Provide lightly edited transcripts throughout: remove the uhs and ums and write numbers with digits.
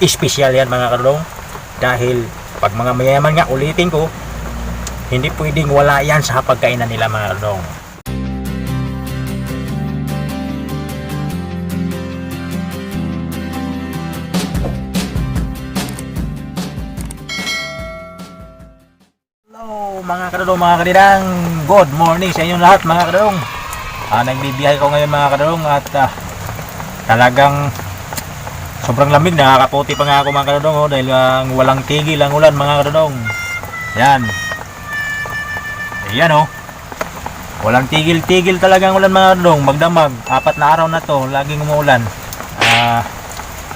espesyal yan mga kadodong. Dahil pag mga mayayaman nga, ulitin ko, hindi pwedeng wala yan sa pagkainan nila mga kadodong. Mga kadodong, mga kadidang, good morning sa inyong lahat mga kadodong. Nagbibiyahe ko ngayon mga kadodong at talagang sobrang lamig, nakakaputi pa nga ako mga kadodong dahil walang tigil ang ulan mga kadodong. Yan. Ayan walang tigil-tigil talaga ang ulan mga kadodong, magdamag. 4 na araw na to, laging umuulan.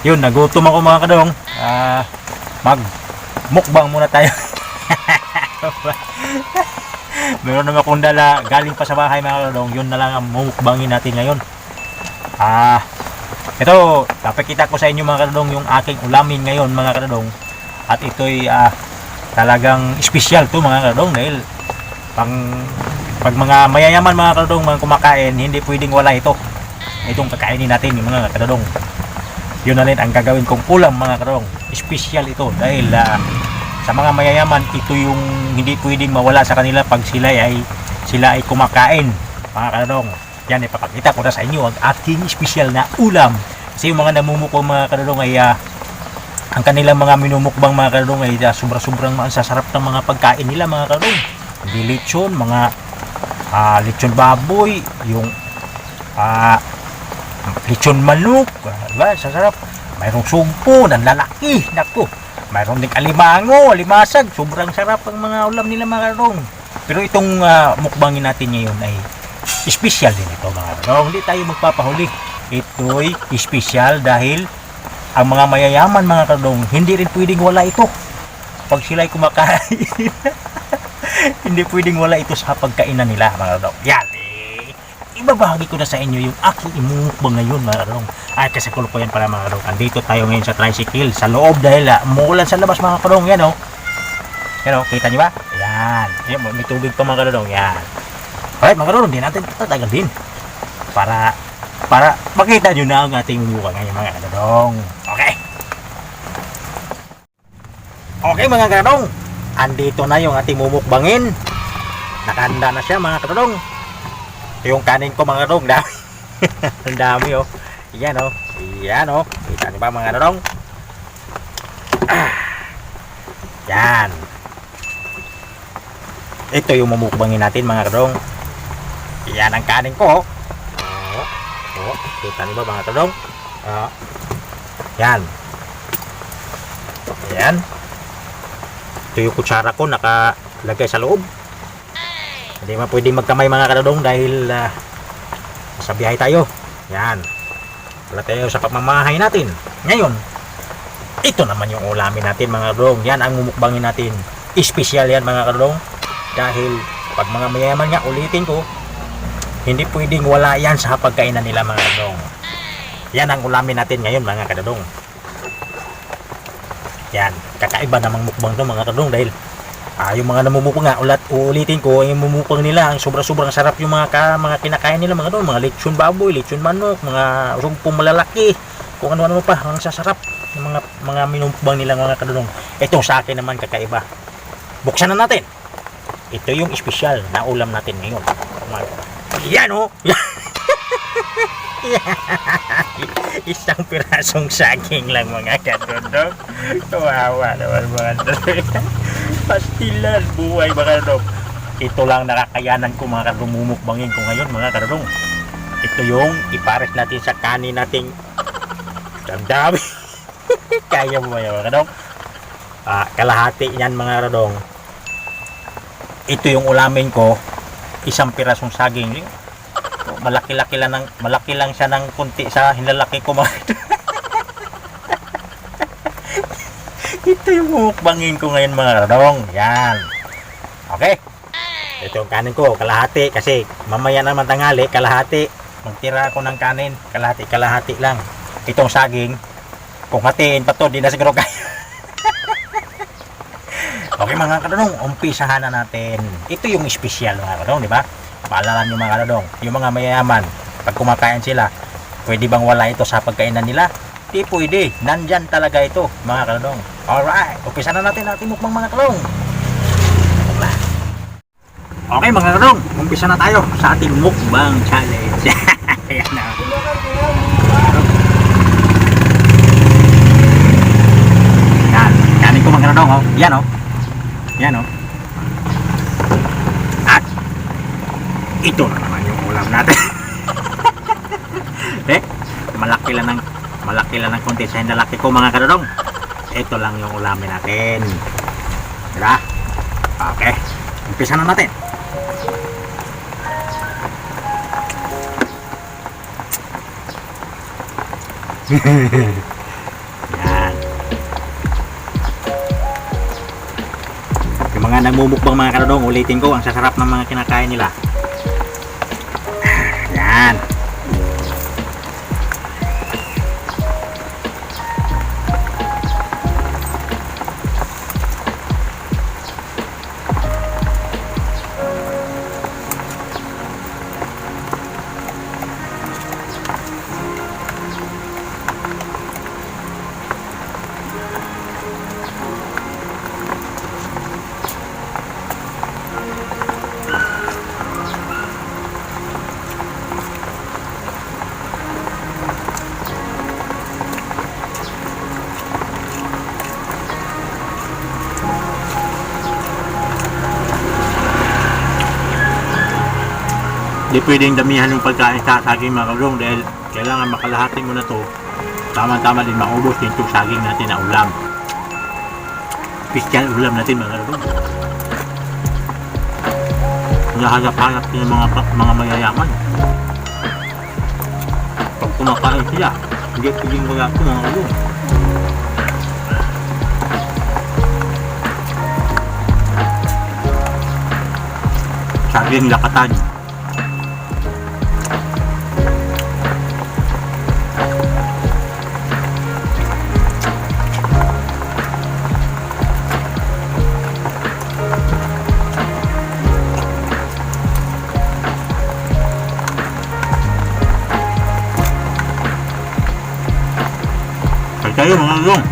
Yun, nagutom ako mga kadodong. Mag mukbang muna tayo. Meron naman akong dala galing pa sa bahay mga kadodong, yun na lang ang mukbangin natin ngayon. Ito, papakita ko sa inyo mga kadodong yung aking ulamin ngayon mga kadodong. At ito'y talagang espesyal to mga kadodong dahil pag mga mayayaman mga kadodong, mga kumakain, hindi pwedeng wala itong kakainin natin yung mga kadodong. Yun na rin ang gagawin kong ulam mga kadodong. Espesyal ito dahil sa mga mayayaman, ito yung hindi pwedeng mawala sa kanila pag sila ay kumakain mga kadodong. Yan, ipapakita ko na sa inyo ang aking espesyal na ulam. Kasi yung mga namumukbang mga kadodong ay ang kanilang mga minumukbang mga kadodong ay sobrang sasarap ng mga pagkain nila mga kadodong. Hindi lechon, mga lechon baboy, yung lechon manok, diba? Sasarap. Mayroong sugpo ng lalaki, naku. Mayroon din alimango, alimasag, sobrang sarap ang mga ulam nila mga kadodong. Pero itong mukbangin natin ngayon ay espesyal din ito mga kadodong. Hindi tayo magpapahuli. Ito'y espesyal dahil ang mga mayayaman mga kadodong, hindi rin pwedeng wala ito pag sila'y kumakain. Hindi pwedeng wala ito sa pagkainan nila mga kadodong. Yan, ibabahagi ko na sa inyo yung aking imumukbang ngayon mga kadodong. Ay, kasi kulo po yan pala mga kadodong. Andito tayo ngayon sa tricycle sa loob dahil umuulan sa labas mga kadodong. Yan yan kita nyo ba? Yan, may tubig pa mga kadodong. Yan. Alright mga kadodong, di natin tatagal din para makita nyo na ang ating mukha ngayon mga kadodong. Okay mga kadodong, andito na yung ating mumukbangin. Nakahanda na siya mga kadodong. Yung kanin ko mga kadodong, dami. Ang dami yan yan kita nyo ba mga kadodong? Yan, ito yung mumukbangin natin mga kadodong. Yan ang kanin ko kita nyo ba mga kadodong? Yan ito yung kutsara ko nakalagay sa loob. Hindi man pwede magkamay mga kadodong dahil sa biyahe tayo. Yan, wala tayo sa pamamahay natin. Ngayon, ito naman yung ulamin natin mga kadodong. Yan ang mumukbangin natin. Espesyal yan mga kadodong dahil pag mga mayaman nga, ulitin ko, hindi pwedeng wala yan sa pagkainan nila mga kadodong. Yan ang ulamin natin ngayon mga kadodong. Yan, kakaiba namang mukbang to mga kadodong dahil yung mga namumukbang nga, ulitin ko, yung mumukbang nila, ang sobrang sarap yung mga kinakain nila mga kadodong. Mga lechon baboy, lechon manok, mga sugpong malalaki, kung ano-ano pa, ang sasarap yung mga minumukbang nila mga kadodong. Ito sa akin naman kakaiba. Buksan na natin. Ito yung espesyal na ulam natin ngayon. Yan isang pirasong saging lang mga kadodong. Kawawa naman mga kadodong. Pastilan buhay mga kadodong. Ito lang nakakayanan ko mga kadodong, mumukbangin ko ngayon mga kadodong. Ito yung ipares natin sa kanin nating dami. Kaya mo ba mga kadodong? Kalahati yan mga kadodong. Ito yung ulamin ko, isang pirasong saging. Malaki lang siya ng kunti sa hinlalaki ko mga ito yung mukbangin ko ngayon mga kadodong. Yan, okay, ito yung kanin ko, kalahati kasi mamaya naman tanghali, kalahati magtira ako ng kanin, kalahati lang. Itong saging kung hatiin pa to, di na siguro kaya. Okay mga kadodong, umpisahan na natin. Ito yung espesyal mga kadodong, di ba? Paalala nyo mga kadodong, yung mga mayayaman, pag kumakain sila, pwede bang wala ito sa pagkainan nila? Di pwede. Nandyan talaga ito, mga kalodong. Alright, umpisa na natin ating mukbang mga kalodong. Okay mga kalodong, umpisa na tayo sa ating mukbang challenge. Ayan na. Yan, kanin ko mga kalodong, oh. Yan oh. Yan oh. At ito na naman yung ulam natin. Malaki lang ng konti sa hindalaki ko mga kalodong. Ito lang yung ulamin natin. Diba? Okay. Umpisa na natin. Yan. Yung mga nagmumukbang mga kalodong, ulitin ko, ang sasarap ng mga kinakain nila. Yan. Di pwedeng damihan yung pagkain sa saging mga kalodong dahil kailangan makalahati mo na to. Tama-tama din maubos din itong saging natin na ulam. Piskal ulam natin mga kalodong. Nahanap-hanap din ng mga mayayaman. Pag kumakain sila, hindi pwedeng wala ito mga kalodong. Saging lakatan. Tayo mga kalodong.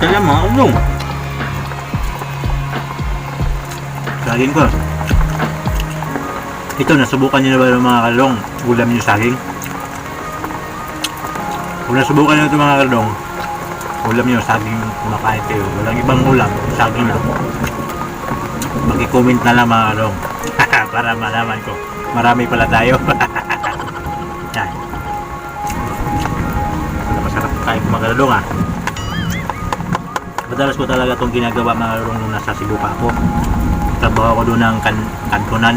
Kaya mga kadong. Saging ko. Ito, nasubukan niyo na ba ng mga kadong? Ulam niyo saging? Kung nasubukan niyo ito mga kadong, ulam niyo saging kumakain kayo. Walang ibang ulam, saging lang. Maki-comment na lang mga kadong. Para malaman ko. Marami pala tayo. Yan. Masarap kain mga kadong ah. Madalas ko talaga itong ginagawa mga kadong nung nasa Cebu pa ako. Trabaho ko doon ng kantonan.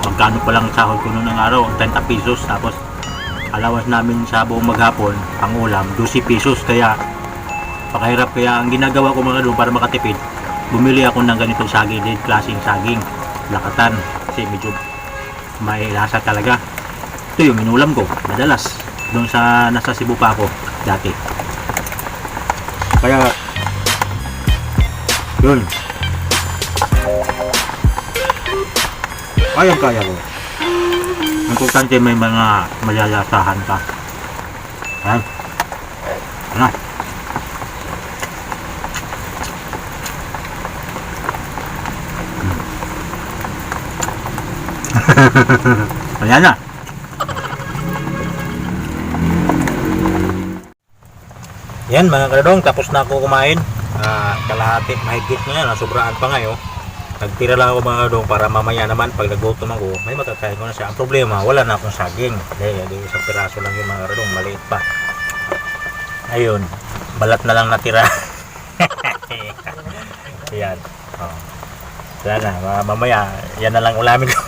Magkano pa lang sahod ko noon ng araw, 30 pesos. Tapos alawas namin sa buong maghapon, pang ulam, 12 pesos. Kaya pakahirap. Kaya ang ginagawa ko mga kadong para makatipid, bumili ako ng ganitong saging, din klaseng saging, lakatan. Kasi medyo may lasa talaga. Ito yung inulam ko madalas doon sa nasa Cebu pa ako dati. Kaya yun, kaya ko. Importante may mga malalasahan ka. Ayan. Ano? Ayan na. Yan mga kadong, tapos na ako kumain. Kalahati, mahigit na yan. Sobraan pa ngayon. Nagtira lang ako mga kadong para mamaya naman pag nagutom ako, may makakain ko na siya. Ang problema, wala na akong saging. Dahil isang piraso lang yung mga kadong, maliit pa. Ayun, balat na lang natira. Yan. Oh. Sana, mamaya, yan na lang ulamin ko.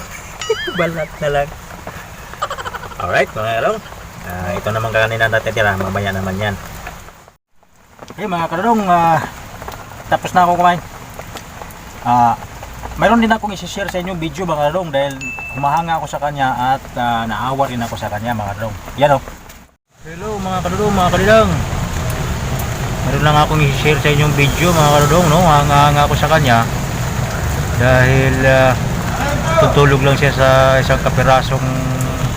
Balat na lang. Alright mga kadong, ito naman kanina natitira, mamaya naman yan. Okay mga kadong, tapos na ako kumain. Mayroon din akong isi-share sa inyo video mga kadong, dahil humahanga ako sa kanya at naawa rin ako sa kanya mga kadong. Yan o. Hello mga kadong, mga kadong. Mayroon lang akong isi-share sa inyong video mga kadong, no? Hanga ako sa kanya dahil tutulog lang siya sa isang kapirasong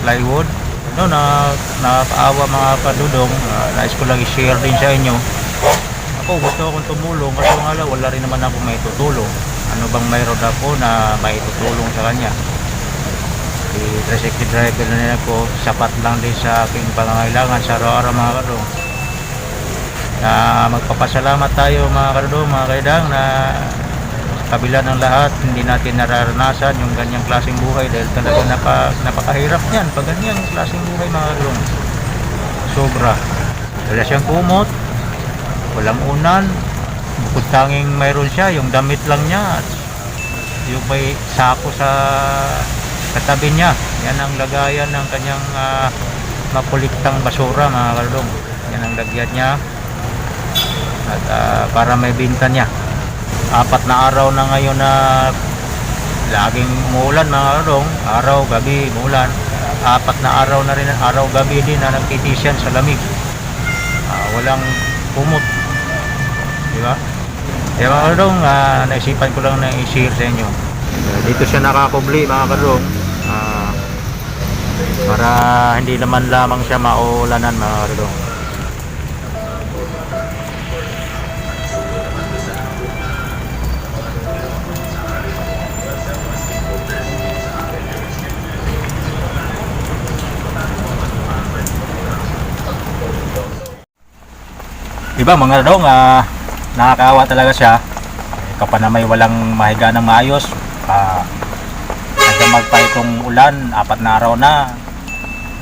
plywood. No, nakakaawa mga kadudong. Nais ko lang i-share din sa inyo. Ako gusto akong tumulong, kasi nga lang wala rin naman ako may tutulong. Ano bang mayroon ako na may tutulong sa kanya? Si tricycle driver na nila ko, sapat lang din sa aking pangangailangan sa araw-araw mga kadudong. Na magpapasalamat tayo mga kadudong, mga kaidang, na sa kabila ng lahat hindi natin nararanasan yung ganyang klaseng buhay, dahil talaga napakahirap niyan pag ganyang klaseng buhay mga kadudong. Sobra. Wala siyang kumot, walang unan, bukod tanging mayroon siya yung damit lang niya at yung may sako sa katabi niya. Yan ang lagayan ng kanyang makuliktang basura mga kadudong. Yan ang lagyan niya at para may binta niya. 4 na araw na ngayon na laging umuulan mga kadudong, araw, gabi, umuulan. 4 na araw na rin, araw, gabi din na nagtitisyan sa lamig. Walang kumot, diba? Kaya mga kadudong, naisipan ko lang na i-share sa inyo. Dito siya nakakubli mga kadudong, para hindi naman lamang siya maulanan mga kadudong. Diba mga kadudong, nakakaawa talaga siya kapag na may walang mahiga ng maayos. Nagdamag pa itong ulan, 4 na araw na,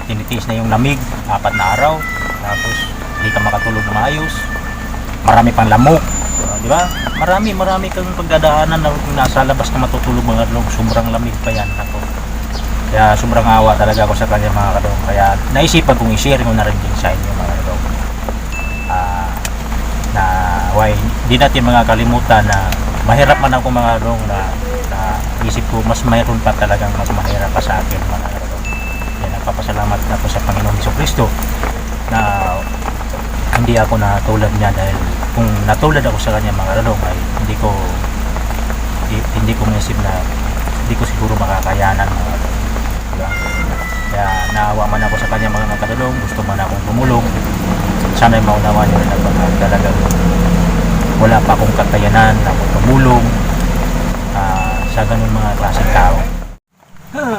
tinitiis na yung lamig, 4 na araw, tapos hindi ka makatulog na maayos, marami pang lamok, diba? Marami kang pagdadaanan na nasa labas na matutulog mga kadudong. Sobrang lamig pa yan ako. Kaya sobrang awa talaga ako sa kanya mga kadudong. Kaya naisipan kong i-share ko na rin din sa inyo mga kadudong. Hindi natin mga kalimutan na mahirap man ako mga kadudong, na isip ko mas mayroon pa talagang mas mahirap pa sa akin mga kadudong. Kaya nagpapasalamat ako sa Panginoong Jesucristo na hindi ako natulad niya, dahil kung natulad ako sa kanya mga kadudong ay hindi ko maisip na hindi ko siguro makakayanan mga kadudong. Diba? Kaya naawa man ako sa kanya mga kadudong, gusto man akong tumulong. Sana'y maunawa niyo rin ang mga talagang wala pa akong kakayanan na tumulong sa ganun mga klaseng tao.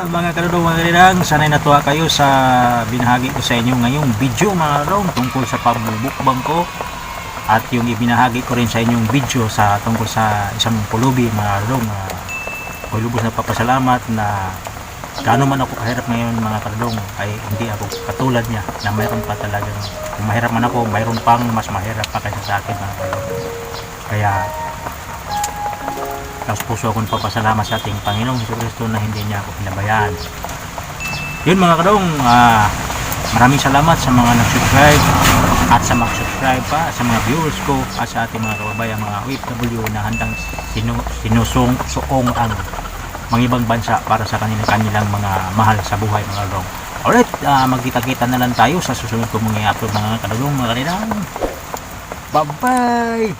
Mga kadudong, mga kalidang, sanay natuwa kayo sa binahagi ko sa inyo ngayong video mga kadudong tungkol sa pambubukbang ko, at yung ibinahagi ko rin sa inyong video sa tungkol sa isang pulubi mga kadudong. Ako'y lubos na papasalamat na gaano man ako kahirap ngayon mga kadudong ay hindi ako katulad niya na mayroon pa talagang, kung mahirap man ako, mayroon pang mas mahirap pa kaysa sa akin mga kadudong. Kaya taos puso akong papasalamat sa ating Panginoong Jesucristo na hindi niya ako pinabayaan. Yun mga kadong, maraming salamat sa mga nag-subscribe at sa mag-subscribe pa, sa mga viewers ko at sa ating mga kababayan, mga OFW na handang sinusuong ang mga ibang bansa para sa kanilang mga mahal sa buhay mga kadong. Alright, magkita-kita na lang tayo sa susunod kong mga i-upload mga kadong, mga kanina. Bye bye.